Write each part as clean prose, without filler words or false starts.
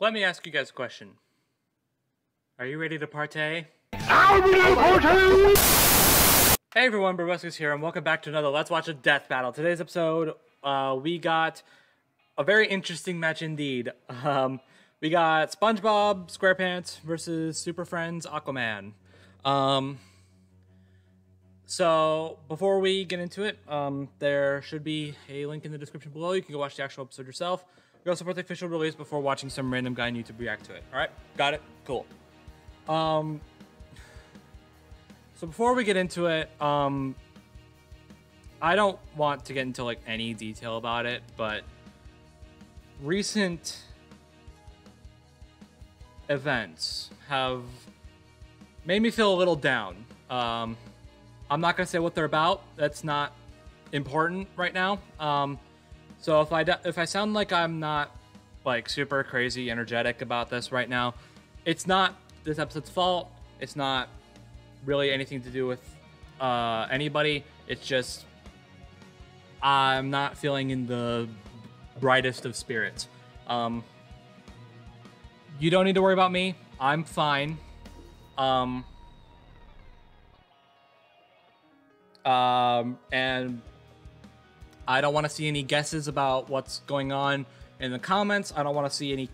Let me ask you guys a question. Are you ready to partay? Hey everyone, Burbuscus here, and welcome back to another Let's Watch a Death Battle. Today's episode, we got a very interesting match indeed. We got SpongeBob SquarePants versus Super Friends Aquaman. So before we get into it, there should be a link in the description below. You can go watch the actual episode yourself. We also support the official release before watching some random guy on YouTube react to it. All right, got it? Cool. So before we get into it, I don't want to get into like any detail about it, but recent events have made me feel a little down. I'm not gonna say what they're about. That's not important right now. So if I sound like I'm not like super crazy energetic about this right now, it's not this episode's fault. It's not really anything to do with anybody. It's just I'm not feeling in the brightest of spirits. You don't need to worry about me. I'm fine. And I don't want to see any guesses about what's going on in the comments. I don't want to see any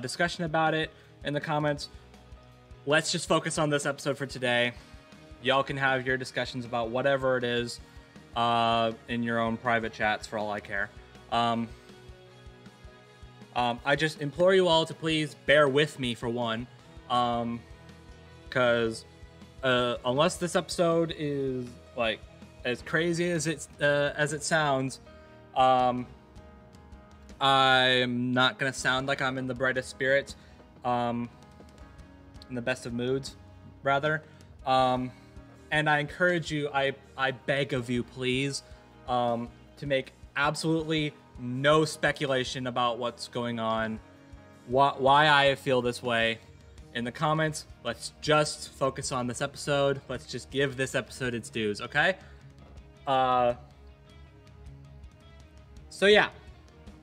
discussion about it in the comments. Let's just focus on this episode for today. Y'all can have your discussions about whatever it is in your own private chats for all I care. I just implore you all to please bear with me for one. Because unless this episode is like as crazy as it sounds, I'm not gonna sound like I'm in the brightest spirits, in the best of moods, rather. And I encourage you, I beg of you, please, to make absolutely no speculation about what's going on, why I feel this way in the comments. Let's just focus on this episode. Let's just give this episode its dues, okay? So yeah,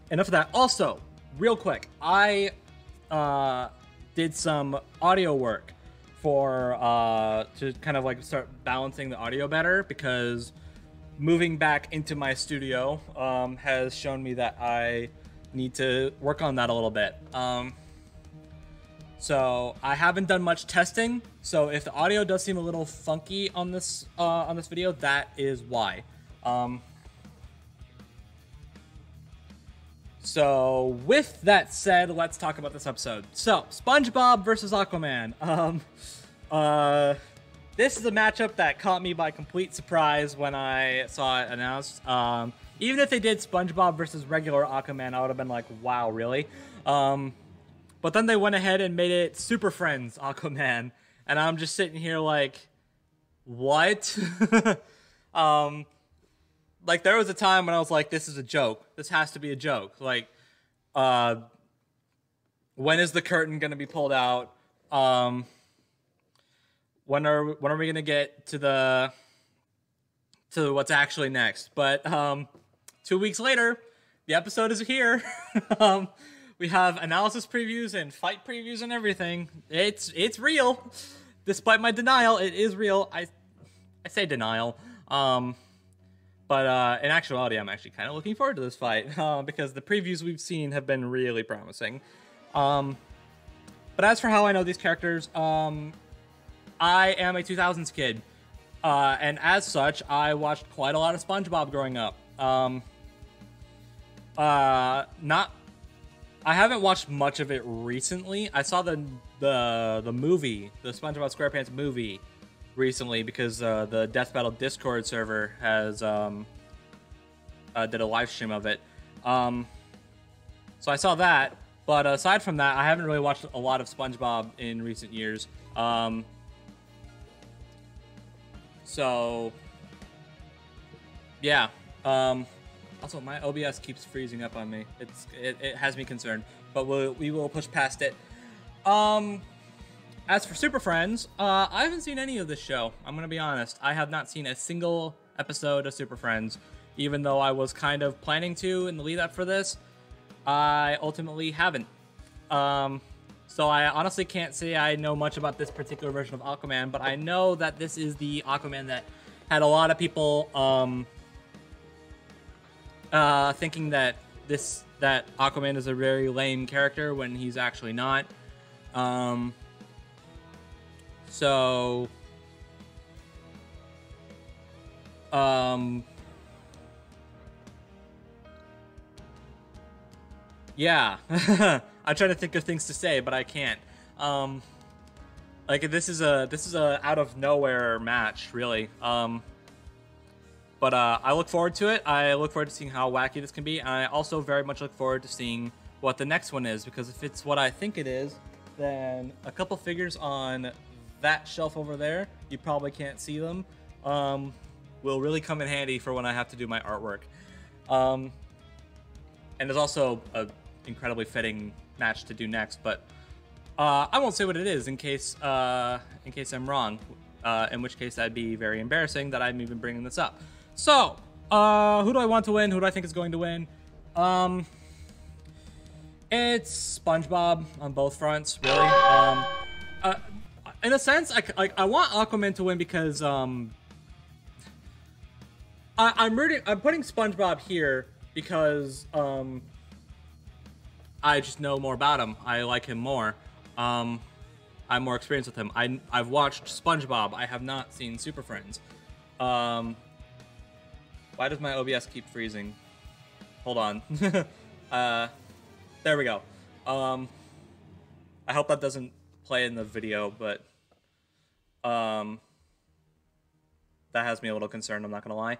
enough of that. Also, real quick, I did some audio work for to kind of like start balancing the audio better, because moving back into my studio has shown me that I need to work on that a little bit. So I haven't done much testing, so if the audio does seem a little funky on this video, that is why. So with that said, let's talk about this episode. So SpongeBob versus Aquaman. This is a matchup that caught me by complete surprise when I saw it announced. Even if they did SpongeBob versus regular Aquaman, I would have been like, wow, really? But then they went ahead and made it Super Friends Aquaman, and I'm just sitting here like, what? Like, there was a time when I was like, this is a joke. This has to be a joke. Like, when is the curtain gonna be pulled out? When are we gonna get to what's actually next? But 2 weeks later, the episode is here. We have analysis previews and fight previews and everything. It's real. Despite my denial, it is real. I say denial. But in actuality, I'm actually kind of looking forward to this fight because the previews we've seen have been really promising. But as for how I know these characters, I am a 2000s kid. And as such, I watched quite a lot of SpongeBob growing up. I haven't watched much of it recently. I saw the movie, the SpongeBob SquarePants movie, recently because the Death Battle Discord server has did a live stream of it. So I saw that, but aside from that, I haven't really watched a lot of SpongeBob in recent years. So yeah. Also, my OBS keeps freezing up on me. It has me concerned, but we will push past it. As for Super Friends, I haven't seen any of this show. I'm gonna be honest. I have not seen a single episode of Super Friends, even though I was kind of planning to in the lead up for this. I ultimately haven't. So I honestly can't say I know much about this particular version of Aquaman, but I know that this is the Aquaman that had a lot of people thinking that Aquaman is a very lame character when he's actually not. So yeah. I'm trying to think of things to say, but I can't. Like this is a out of nowhere match, really. But I look forward to it. I look forward to seeing how wacky this can be. And I also very much look forward to seeing what the next one is, because if it's what I think it is, then a couple figures on that shelf over there, you probably can't see them, will really come in handy for when I have to do my artwork. And there's also a incredibly fitting match to do next, but I won't say what it is in case I'm wrong, in which case that'd be very embarrassing that I'm even bringing this up. So, who do I want to win? Who do I think is going to win? It's SpongeBob on both fronts, really. In a sense, I want Aquaman to win because I'm putting SpongeBob here because I just know more about him. I like him more. I'm more experienced with him. I've watched SpongeBob. I have not seen Super Friends. Why does my OBS keep freezing? Hold on. There we go. I hope that doesn't play in the video, but that has me a little concerned, I'm not gonna lie.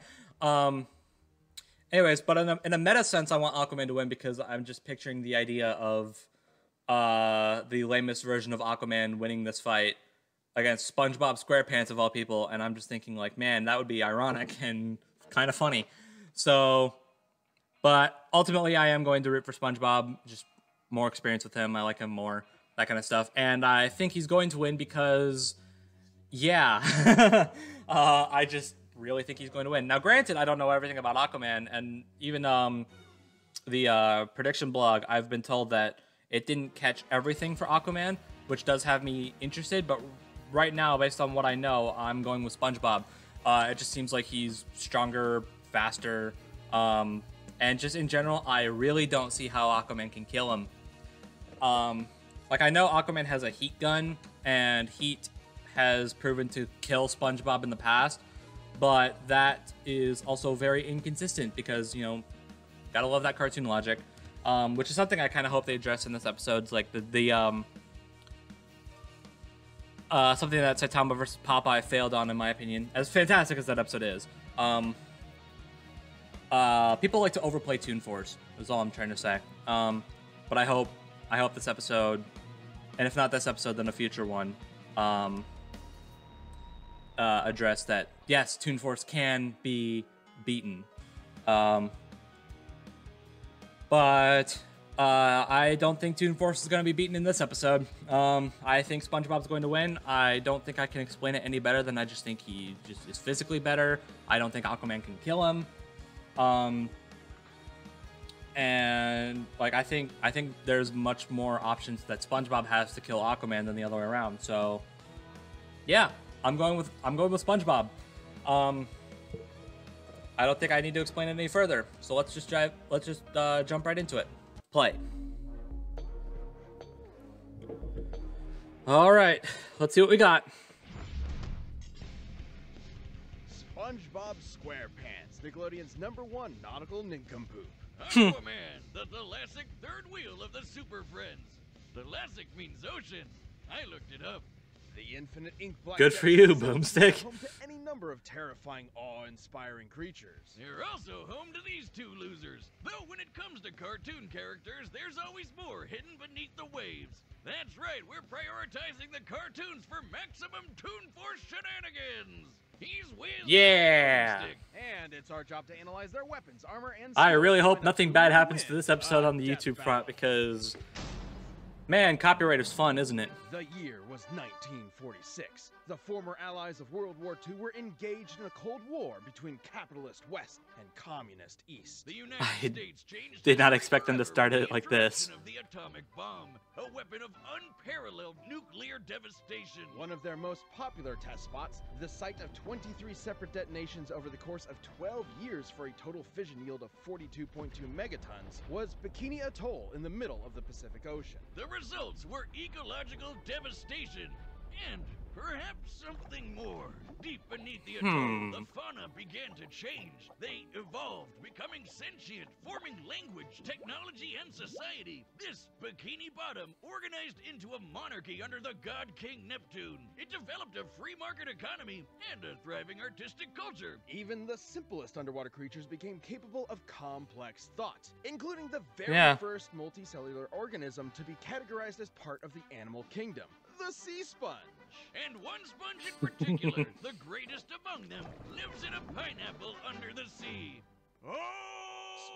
Anyways, but in a meta sense, I want Aquaman to win because I'm just picturing the idea of the lamest version of Aquaman winning this fight against SpongeBob SquarePants of all people, and I'm just thinking like, man, that would be ironic and kind of funny. So, but ultimately, I am going to root for SpongeBob. Just more experience with him. I like him more, that kind of stuff, and I think he's going to win because, yeah, I just really think he's going to win. Now, granted, I don't know everything about Aquaman, and even the prediction blog, I've been told that it didn't catch everything for Aquaman, which does have me interested, but right now, based on what I know, I'm going with SpongeBob. It just seems like he's stronger, faster, and just in general, I really don't see how Aquaman can kill him. Like, I know Aquaman has a heat gun, and heat has proven to kill SpongeBob in the past, but that is also very inconsistent because, you know, gotta love that cartoon logic, which is something I kind of hope they address in this episode. It's like something that Saitama vs. Popeye failed on, in my opinion, as fantastic as that episode is. People like to overplay Toon Force, is all I'm trying to say. But I hope this episode, and if not this episode, then a future one, address that, yes, Toon Force can be beaten. But I don't think Toon Force is going to be beaten in this episode. I think SpongeBob's going to win. I don't think I can explain it any better than I just think he just is physically better. I don't think Aquaman can kill him. And like I think there's much more options that SpongeBob has to kill Aquaman than the other way around. So yeah, I'm going with SpongeBob. I don't think I need to explain it any further. So let's just jump right into it. Play. All right, let's see what we got. SpongeBob SquarePants, Nickelodeon's #1 nautical nincompoop. Aquaman, the thalassic third wheel of the Super Friends. Thalassic means ocean. I looked it up. The infinite ink black. Good for you, Boomstick. Home to any number of terrifying, awe-inspiring creatures. You're also home to these two losers. Though when it comes to cartoon characters, there's always more hidden beneath the waves. That's right, we're prioritizing the cartoons for maximum Toon Force shenanigans. He's Wiz. Yeah. And it's our job to analyze their weapons, armor, and I skills really to hope find out nothing who bad will happens win to this episode a on the death YouTube battle. front because Man, copyright is fun, isn't it? The year was 1946. The former allies of World War II were engaged in a Cold War between capitalist West and communist East. The United I States changed did not history expect them to forever start with it the like this. introduction of the atomic bomb, a weapon of unparalleled nuclear devastation. One of their most popular test spots, the site of 23 separate detonations over the course of 12 years for a total fission yield of 42.2 megatons, was Bikini Atoll in the middle of the Pacific Ocean. The results were ecological devastation and perhaps something more. Deep beneath the atoll, the fauna began to change. They evolved, becoming sentient, forming language, technology, and society. This Bikini Bottom organized into a monarchy under the god king Neptune. It developed a free market economy and a thriving artistic culture. Even the simplest underwater creatures became capable of complex thought, including the very first multicellular organism to be categorized as part of the animal kingdom, the sea sponge. And one sponge in particular, the greatest among them, lives in a pineapple under the sea. Oh!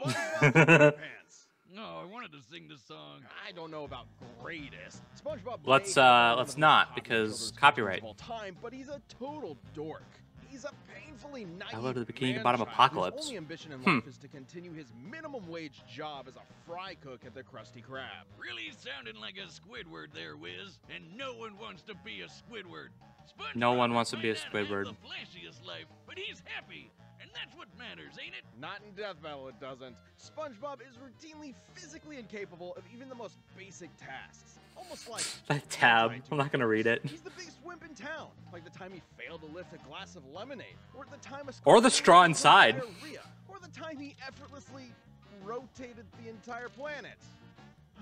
SpongeBob SquarePants. No, I wanted to sing the song. I don't know about greatest. SpongeBob. Let's may have been one of the not, most because popular children's copyright. cartoons of all time, but he's a total dork. He's a painfully naive Hello to the Bikini man Bottom child apocalypse. whose only ambition in life is to continue his minimum wage job as a fry cook at the Krusty Krab. Really sounding like a Squidward there, Wiz. And no one wants to be a Squidward. SpongeBob No one wants to might be a not have Squidward. the flashiest life, but he's happy. And that's what matters, ain't it? Not in Death Battle, it doesn't. SpongeBob is routinely physically incapable of even the most basic tasks. Almost like That tab. Anti-Tunes. I'm not gonna read it. He's the biggest wimp in town, like the time he failed to lift a glass of lemonade, or the time a Or the straw squirrel inside. had diarrhea, or the time he effortlessly rotated the entire planet.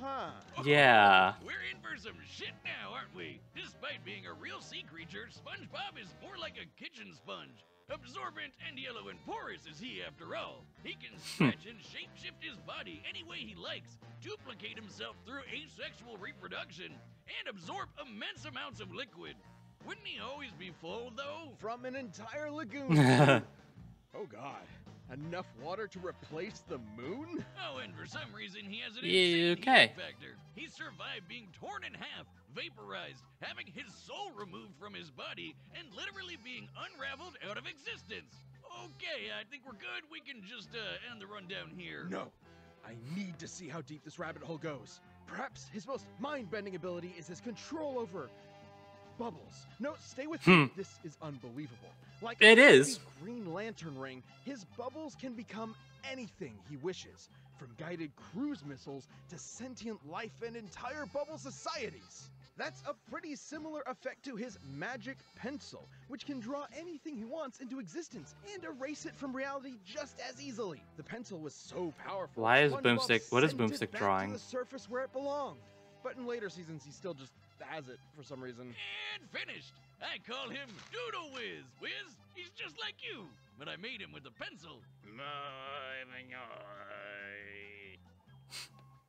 Huh. Yeah. We're in for some shit now, aren't we? Despite being a real sea creature, SpongeBob is more like a kitchen sponge. Absorbent and yellow and porous is he, after all. He can stretch and shapeshift his body any way he likes, duplicate himself through asexual reproduction, and absorb immense amounts of liquid. Wouldn't he always be full, though? From an entire lagoon. Oh god. Enough water to replace the moon? Oh, and for some reason he has an Yeah, insane okay. heat factor. He survived being torn in half, vaporized, having his soul removed from his body, and literally being unraveled out of existence. Okay, I think we're good. We can just end the rundown here. No. I need to see how deep this rabbit hole goes. Perhaps his most mind-bending ability is his control over bubbles. No, stay with me. This is unbelievable. Like It a is. Green Lantern ring, his bubbles can become anything he wishes, from guided cruise missiles to sentient life and entire bubble societies. That's a pretty similar effect to his magic pencil, which can draw anything he wants into existence and erase it from reality just as easily. The pencil was so powerful. Why is SpongeBob Boomstick- what is sent it Boomstick back drawing? to the surface where it belonged. But in later seasons, he still just has it for some reason. And finished. I call him Doodle Whiz. Whiz, he's just like you, but I made him with a pencil.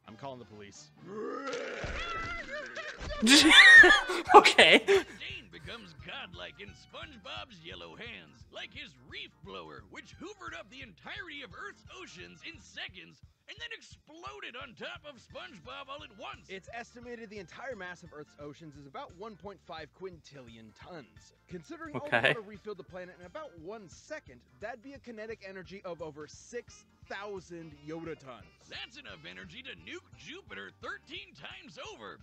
I'm calling the police. Okay. Dane becomes godlike in SpongeBob's yellow hands, like his reef blower, which hoovered up the entirety of Earth's oceans in seconds and then exploded on top of SpongeBob all at once. It's estimated the entire mass of Earth's oceans is about 1.5 quintillion tons. Considering all the Okay. water refilled the planet in about 1 second, that'd be a kinetic energy of over 6,000 Yoda tons. That's enough energy to nuke Jupiter 13 times over.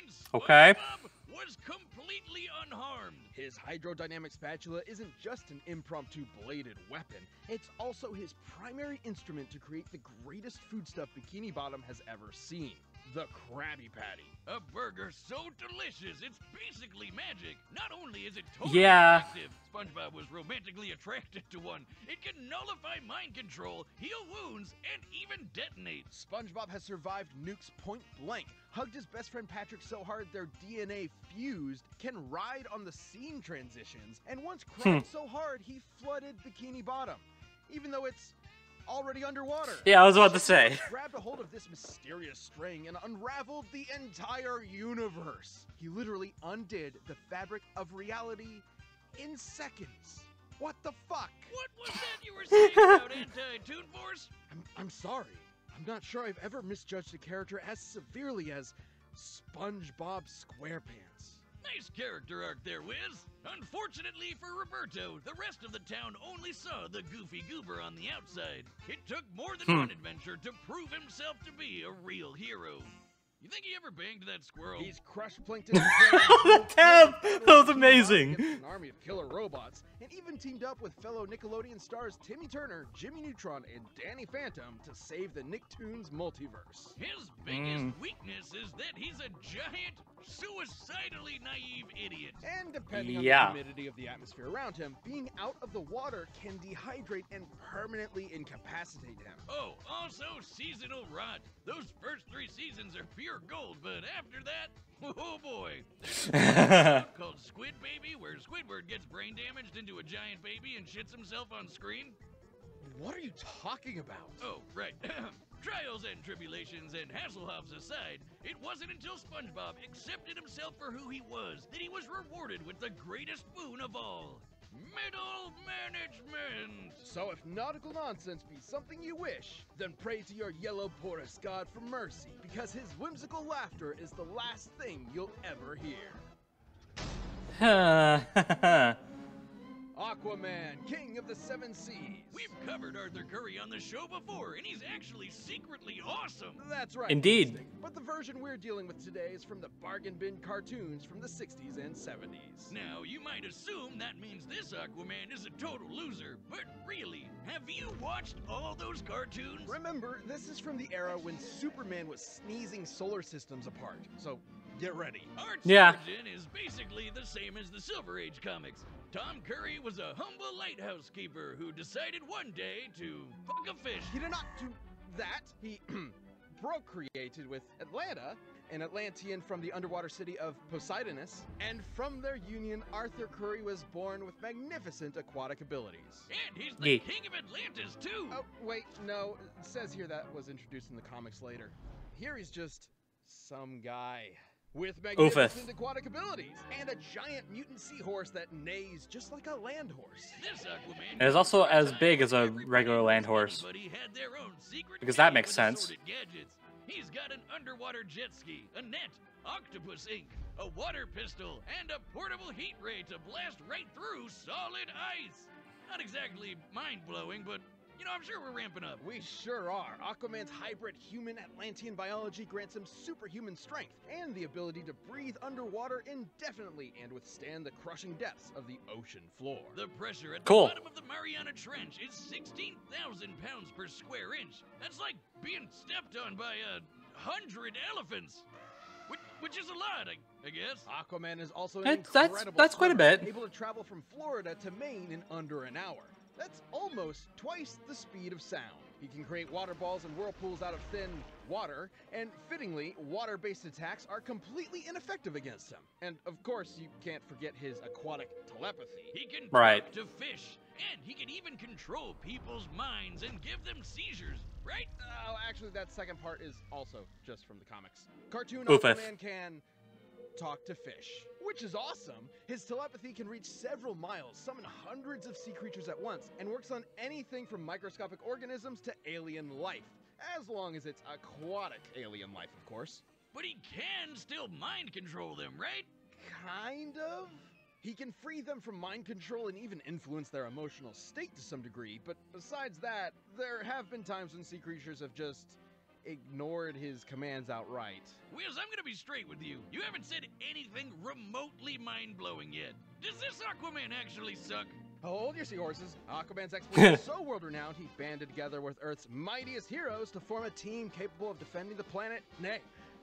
And Okay. SpongeBob was completely unharmed. His hydrodynamic spatula isn't just an impromptu bladed weapon, it's also his primary instrument to create the greatest foodstuff Bikini Bottom has ever seen. The Krabby Patty. A burger so delicious, it's basically magic. Not only is it totally Yeah. effective, SpongeBob was romantically attracted to one. It can nullify mind control, heal wounds, and even detonate. SpongeBob has survived nukes point blank, hugged his best friend Patrick so hard their DNA fused, can ride on the scene transitions, and once cried so hard he flooded Bikini Bottom, even though it's already underwater. Yeah, I was about to say. Grabbed a hold of this mysterious string and unraveled the entire universe. He literally undid the fabric of reality in seconds. What the fuck? What was that you were saying about Anti-Toon Force? I'm sorry. I'm not sure I've ever misjudged a character as severely as SpongeBob SquarePants. Nice character arc there, Wiz. Unfortunately for Roberto, the rest of the town only saw the goofy goober on the outside. It took more than one adventure to prove himself to be a real hero. You think he ever banged that squirrel? He's crushed Plankton. The tab! That was amazing. An army of killer robots, and even teamed up with fellow Nickelodeon stars Timmy Turner, Jimmy Neutron, and Danny Phantom to save the Nicktoons multiverse. His biggest weakness is that he's a giant, suicidally naive idiot. And depending on Yeah. the humidity of the atmosphere around him, being out of the water can dehydrate and permanently incapacitate him. Oh, also seasonal rot. Those first 3 seasons are pure gold, but after that, oh boy. There's a episode called Squid Baby, where Squidward gets brain damaged into a giant baby and shits himself on screen. What are you talking about? Oh, right. Trials and tribulations and Hasselhoffs aside, it wasn't until SpongeBob accepted himself for who he was that he was rewarded with the greatest boon of all. Middle management! So if nautical nonsense be something you wish, then pray to your yellow porous god for mercy, because his whimsical laughter is the last thing you'll ever hear. Aquaman, King of the Seven Seas. We've covered Arthur Curry on the show before, and he's actually secretly awesome. That's right. Indeed. Mystic. But the version we're dealing with today is from the bargain bin cartoons from the 60s and 70s. Now, you might assume that means this Aquaman is a total loser, but really, have you watched all those cartoons? Remember, this is from the era when Superman was sneezing solar systems apart. So, get ready. Art's Yeah. origin is basically the same as the Silver Age comics. Tom Curry was a humble lighthouse keeper who decided one day to fuck a fish. He did not do that. He procreated with Atlanta, an Atlantean from the underwater city of Poseidonus, and from their union, Arthur Curry was born with magnificent aquatic abilities. And he's the Yeah. king of Atlantis, too. Oh, wait, no, it says here that was introduced in the comics later. Here he's just some guy with magnificent aquatic abilities and a giant mutant seahorse that neighs just like a land horse. This Aquaman And is also as big as a regular land horse. Everybody had their own secret Because that cave makes with sense. assorted gadgets. He's got an underwater jet ski, a net, octopus ink, a water pistol, and a portable heat ray to blast right through solid ice. Not exactly mind-blowing, but, you know, I'm sure we're ramping up. We sure are. Aquaman's hybrid human Atlantean biology grants him superhuman strength and the ability to breathe underwater indefinitely and withstand the crushing depths of the ocean floor. The pressure at Cool. the bottom of the Mariana Trench is 16,000 pounds per square inch. That's like being stepped on by 100 elephants. Which is a lot, I guess. Aquaman is also an That's incredible quite a swimmer, bit. able to travel from Florida to Maine in under an hour. That's almost twice the speed of sound. He can create water balls and whirlpools out of thin water, and fittingly, water-based attacks are completely ineffective against him. And of course, you can't forget his aquatic telepathy. He can Right. talk to fish, and he can even control people's minds and give them seizures, right? Oh, actually, that second part is also just from the comics. Cartoon Oofeth. Aquaman can talk to fish, which is awesome. His telepathy can reach several miles, summon hundreds of sea creatures at once, and works on anything from microscopic organisms to alien life, as long as it's aquatic alien life, of course. But he can still mind control them, right? Kind of. He can free them from mind control and even influence their emotional state to some degree, but besides that, there have been times when sea creatures have just ignored his commands outright. Wiz, I'm gonna be straight with you. You haven't said anything remotely mind-blowing yet. Does this Aquaman actually suck? Hold your seahorses. Aquaman's exploits are so world-renowned, he banded together with Earth's mightiest heroes to form a team capable of defending the planet, nay,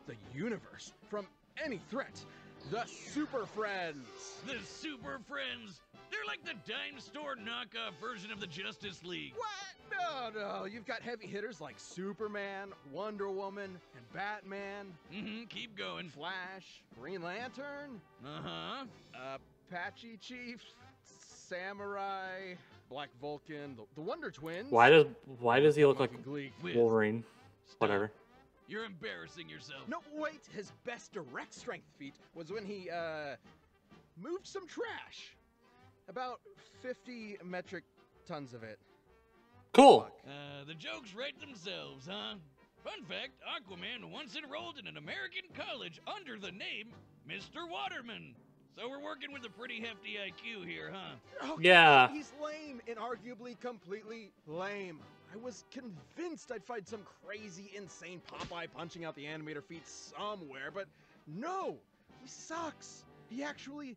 the universe, from any threat. The Super Friends! The Super Friends! They're like the dime store knockoff version of the Justice League. What? No. You've got heavy hitters like Superman, Wonder Woman, and Batman, Keep going. Flash, Green Lantern, Uh-huh. Apache Chief, Samurai, Black Vulcan, the Wonder Twins. Why does he look like Monkey Gleek. Wiz, Wolverine? stop. Whatever. You're embarrassing yourself. No, wait. His best direct strength feat was when he, moved some trash. About 50 metric tons of it. Cool. The jokes write themselves, huh? Fun fact, Aquaman once enrolled in an American college under the name Mr. Waterman. So we're working with a pretty hefty IQ here, huh? Okay, Yeah. He's lame, inarguably completely lame. I was convinced I'd find some crazy, insane Popeye punching out the animator feat somewhere, but no, he sucks. He actually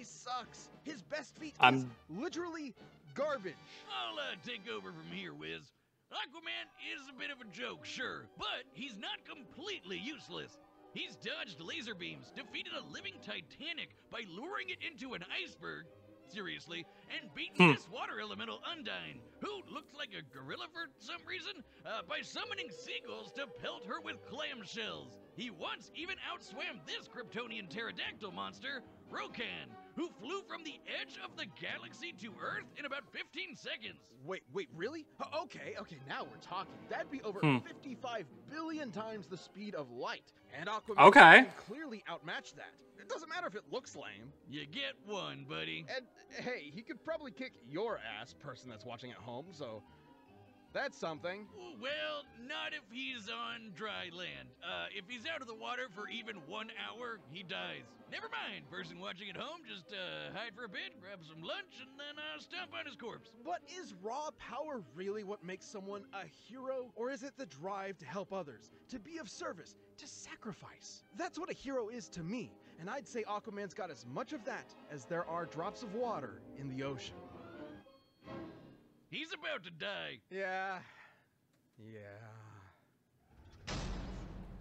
sucks. His best feat is literally garbage. I'll take over from here, Wiz. Aquaman is a bit of a joke, sure, but he's not completely useless. He's dodged laser beams, defeated a living Titanic by luring it into an iceberg, seriously, and beaten this water elemental Undyne, who looked like a gorilla for some reason, by summoning seagulls to pelt her with clamshells. He once even outswam this Kryptonian pterodactyl monster, Rokan, who flew from the edge of the galaxy to Earth in about 15 seconds. Wait, really? Okay, now we're talking. That'd be over 55 billion times the speed of light. And Aquaman can clearly outmatch that. It doesn't matter if it looks lame. You get one, buddy. And hey, he could probably kick your ass, person that's watching at home, so that's something. Well, not if he's on dry land. If he's out of the water for even 1 hour, he dies. Never mind, person watching at home, just hide for a bit, grab some lunch, and then stomp on his corpse. But is raw power really what makes someone a hero? Or is it the drive to help others, to be of service, to sacrifice? That's what a hero is to me, and I'd say Aquaman's got as much of that as there are drops of water in the ocean. He's about to die. Yeah.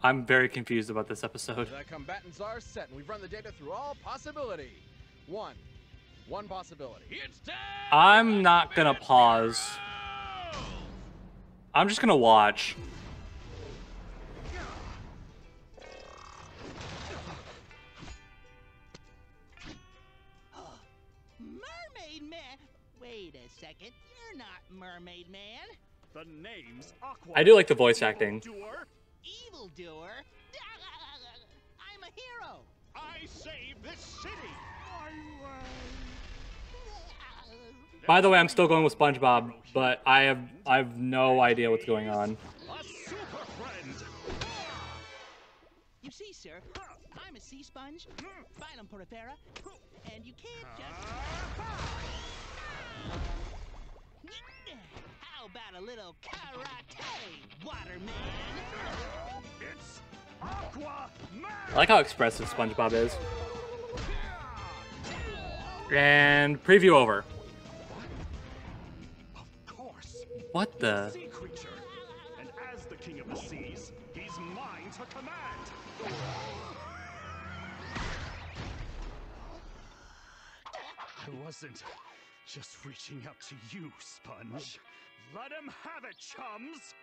I'm very confused about this episode. The combatants are set, and we've run the data through all possibility. One possibility. It's time. I'm not gonna pause. I'm just gonna watch. Mermaid Man? Wait a second, you're not Mermaid Man. The name's Aqua. I do like the voice acting. Evildoer? I'm a hero. I saved this city. By the way, I'm still going with SpongeBob, but I have no idea what's going on. A super friend. You see, sir, I'm a sea sponge, Phylum Porifera, and you can't just... How about a little karate, Waterman? It's Aqua Man. I like how expressive SpongeBob is. And preview over. Of course. What the? Sea creature. And as the king of the seas, he's mine to command. I wasn't just reaching out to you, Sponge. Let him have it, chums.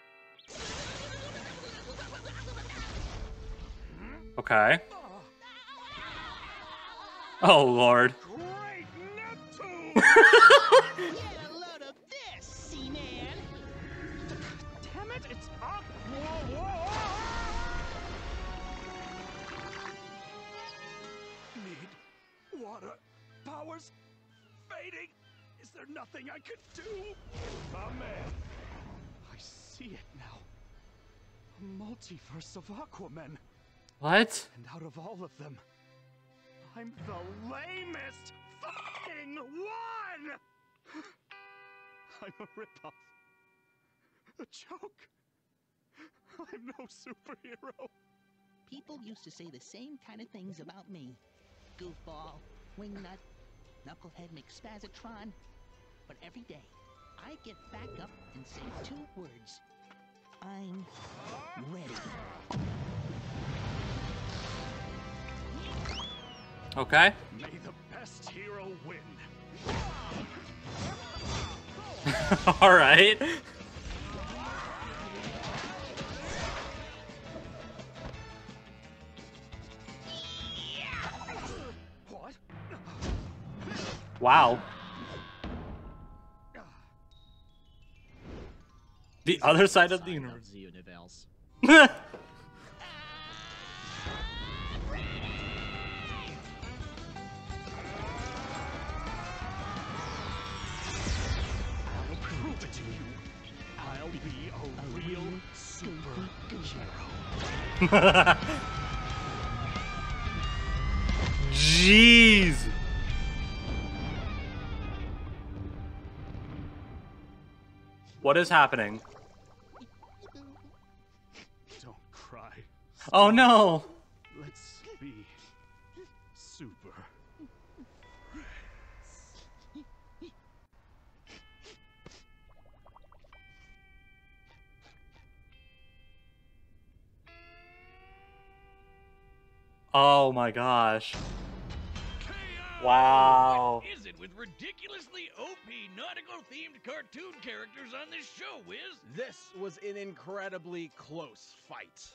Okay. Oh, Lord. Great Neptune! Get a load of this, Seaman. Damn it, it's Aqua! Need water powers fading. Is there nothing I could do? Amen. I see it now. A multiverse of Aquaman. What? And out of all of them, I'm the lamest fucking one! I'm a ripoff. A joke. I'm no superhero. People used to say the same kind of things about me. Goofball, wingnut, knucklehead McSpazatron. But every day, I get back up and say 2 words. I'm ready. Okay. May the best hero win. All right. What? Wow. The other side of the universe. I'll prove it to you. I'll be a real superhero. Jeez. What is happening? Don't cry. Oh no. Let's be super. Oh my gosh. KO! Wow. What is it with ridiculously OP nautical-themed cartoon characters on this show, Wiz? This was an incredibly close fight.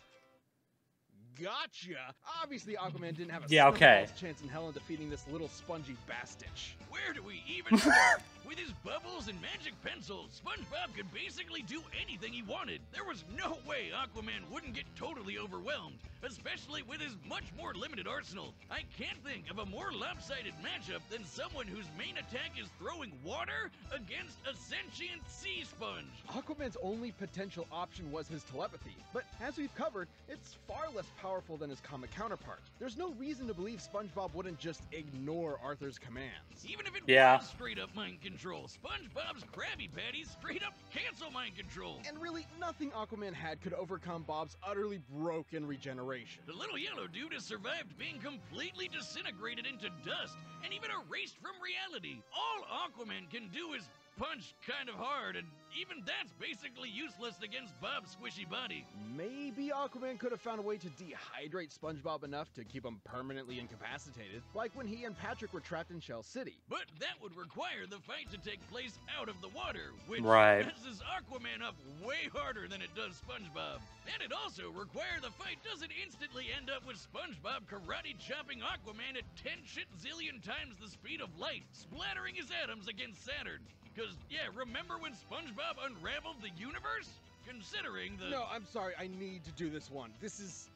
Gotcha! Obviously, Aquaman didn't have a Yeah, okay. snowball's chance in hell in defeating this little spongy bastich. Where do we even start? With his bubbles and magic pencils, SpongeBob could basically do anything he wanted. There was no way Aquaman wouldn't get totally overwhelmed, especially with his much more limited arsenal. I can't think of a more lopsided matchup than someone whose main attack is throwing water against a sentient sea sponge. Aquaman's only potential option was his telepathy, but as we've covered, it's far less powerful than his comic counterpart. There's no reason to believe SpongeBob wouldn't just ignore Arthur's commands. Even if it Yeah. was straight up mind control, SpongeBob's Krabby Patties straight up cancel mind control. And really, nothing Aquaman had could overcome Bob's utterly broken regeneration. The little yellow dude has survived being completely disintegrated into dust and even erased from reality. All Aquaman can do is punch kind of hard, and even that's basically useless against Bob's squishy body. Maybe Aquaman could have found a way to dehydrate SpongeBob enough to keep him permanently incapacitated, like when he and Patrick were trapped in Shell City. But that would require the fight to take place out of the water, which Right. messes Aquaman up way harder than it does SpongeBob. And it also require the fight doesn't instantly end up with SpongeBob karate chopping Aquaman at 10 zillion times the speed of light, splattering his atoms against Saturn. Cause, yeah, remember when SpongeBob unraveled the universe? Considering the... No, I'm sorry, I need to do this one. This is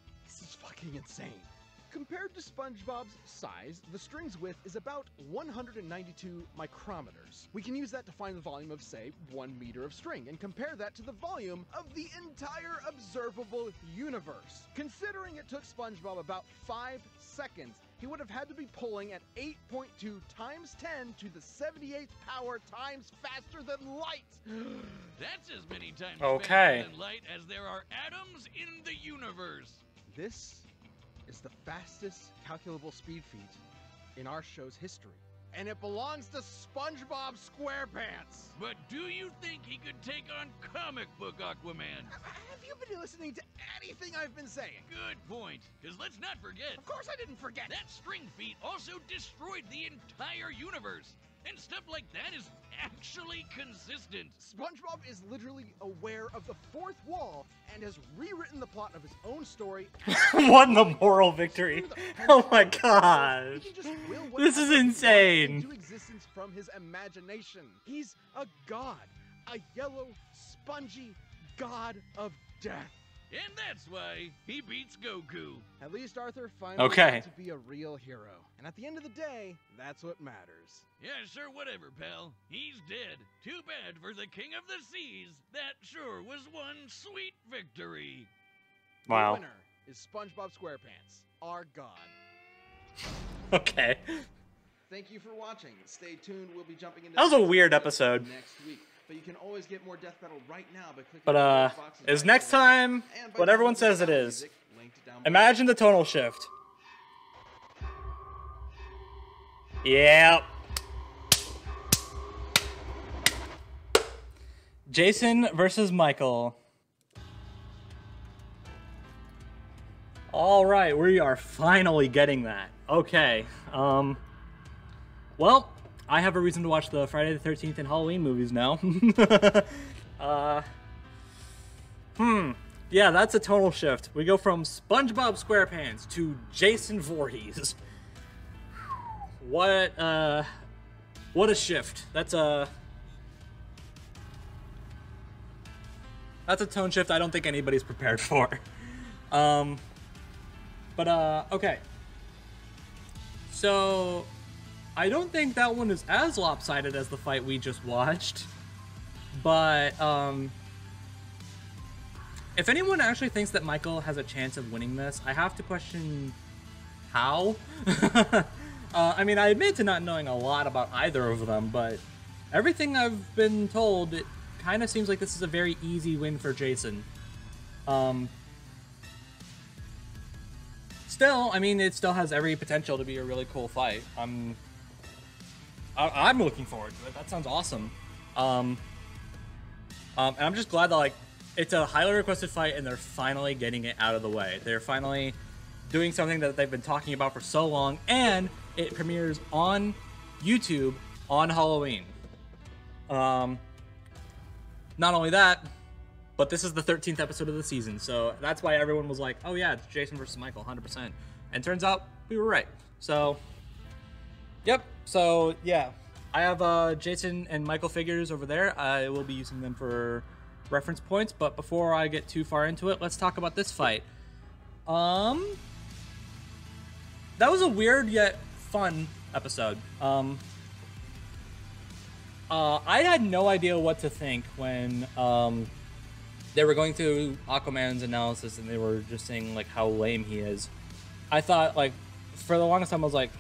fucking insane. Compared to SpongeBob's size, the string's width is about 192 micrometers. We can use that to find the volume of, say, 1 meter of string, and compare that to the volume of the entire observable universe. Considering it took SpongeBob about 5 seconds, he would have had to be pulling at 8.2 times 10 to the 78th power times faster than light. That's as many times Okay. faster than light as there are atoms in the universe. This is the fastest calculable speed feat in our show's history. And it belongs to SpongeBob SquarePants. But do you think he could take on comic book Aquaman? Have you been listening to anything I've been saying? Good point. Because let's not forget, Of course I didn't forget. that string feat also destroyed the entire universe. And stuff like that is actually consistent. SpongeBob is literally aware of the fourth wall and has rewritten the plot of his own story. Won the moral victory. Oh my gosh. He can just will This is whatever he wants insane. into existence from his imagination. He's a god, a yellow, spongy god of death. And that's why he beats Goku. At least Arthur finally Okay. got to be a real hero. And at the end of the day, that's what matters. Yeah, sure, whatever, pal. He's dead. Too bad for the King of the Seas. That sure was one sweet victory. The Wow. winner is SpongeBob SquarePants, our god. Okay. Thank you for watching. Stay tuned. We'll be jumping into That was a the next weird episode. next week. But you can always get more Death Battle right now by clicking But on the boxes is right next below. time And by what everyone downloading says it the is. music linked down below. Imagine the tonal shift. Yep. Jason versus Michael. All right, we are finally getting that. Okay. Well, I have a reason to watch the Friday the 13th and Halloween movies now. Yeah, that's a tonal shift. We go from SpongeBob SquarePants to Jason Voorhees. What a shift. That's a tone shift I don't think anybody's prepared for. Okay. So, I don't think that one is as lopsided as the fight we just watched. But, If anyone actually thinks that Michael has a chance of winning this, I have to question how. I mean, I admit to not knowing a lot about either of them, but everything I've been told, it kind of seems like this is a very easy win for Jason. Still, I mean, it still has every potential to be a really cool fight. I'm looking forward to it. That sounds awesome. And I'm just glad that, like, it's a highly requested fight and they're finally getting it out of the way. They're finally doing something that they've been talking about for so long, and it premieres on YouTube on Halloween. Not only that, but this is the 13th episode of the season, so that's why everyone was like, oh yeah, it's Jason versus Michael, 100%. And turns out we were right. So, yep. So, yeah. I have Jason and Michael figures over there. I will be using them for reference points, but before I get too far into it, let's talk about this fight. That was a weird yet fun episode. I had no idea what to think when they were going through Aquaman's analysis and they were just saying like how lame he is. I thought, like, for the longest time I was like,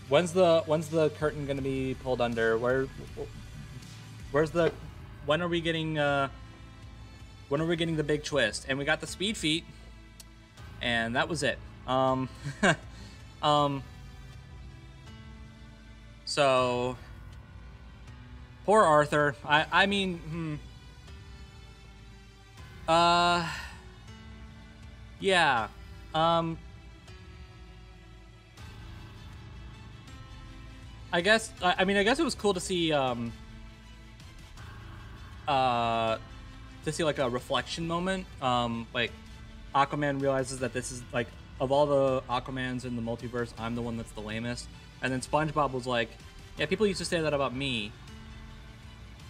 when's the curtain gonna be pulled under? When are we getting the big twist? And we got the speed feat, and that was it. So poor Arthur. I mean, yeah. I guess it was cool to see like a reflection moment. Like Aquaman realizes that this is like, of all the Aquamans in the multiverse, I'm the one that's the lamest. And then SpongeBob was like, yeah, people used to say that about me,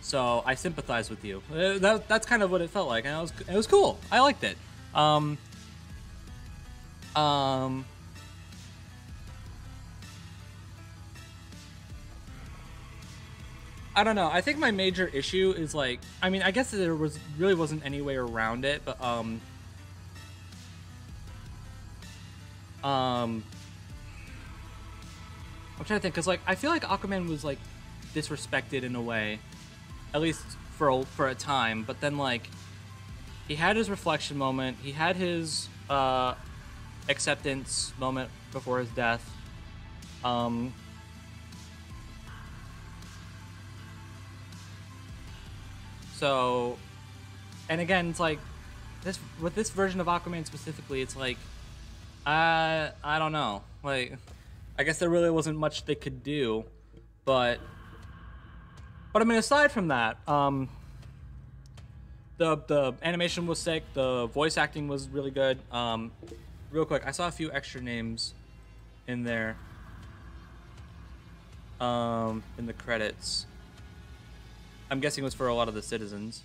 so I sympathize with you. That's kind of what it felt like, and it was cool. I liked it. I don't know. I think my major issue is, like, I mean, I guess there really wasn't any way around it, but I'm trying to think, because, like, I feel like Aquaman was, like, disrespected in a way, at least for a time, but then, like, he had his reflection moment, he had his acceptance moment before his death. So, and again, it's like, with this version of Aquaman specifically, it's like, I don't know. Like, I guess there really wasn't much they could do, but I mean, aside from that, the animation was sick, the voice acting was really good. Real quick, I saw a few extra names in there, in the credits. I'm guessing it was for a lot of the citizens.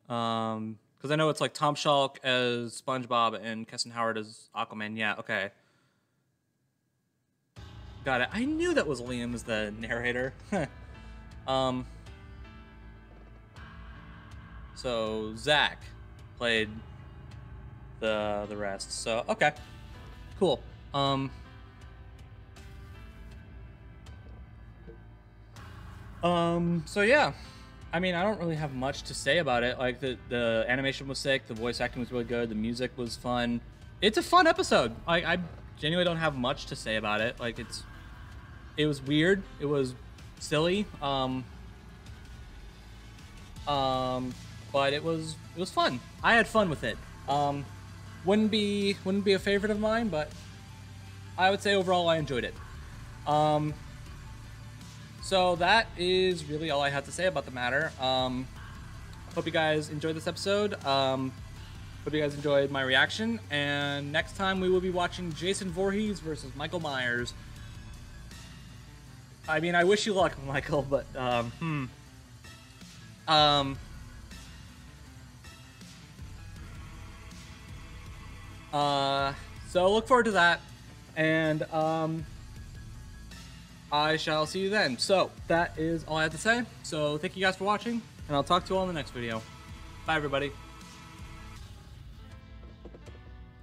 Because I know it's like Tom Schalk as SpongeBob and Keston Howard as Aquaman. Yeah, okay. Got it. I knew that was Liam as the narrator. So Zach played the rest. So okay, cool. So yeah, I mean, I don't really have much to say about it. Like, the animation was sick, the voice acting was really good, the music was fun. It's a fun episode. I genuinely don't have much to say about it. Like, it was weird, it was silly, but it was fun. I had fun with it. Wouldn't be a favorite of mine, but I would say overall I enjoyed it. So that is really all I have to say about the matter. Hope you guys enjoyed this episode. Hope you guys enjoyed my reaction. And next time we will be watching Jason Voorhees versus Michael Myers. I mean, I wish you luck, Michael, but, so look forward to that. And, I shall see you then. So that is all I have to say. So thank you guys for watching. and I'll talk to you all in the next video. Bye, everybody.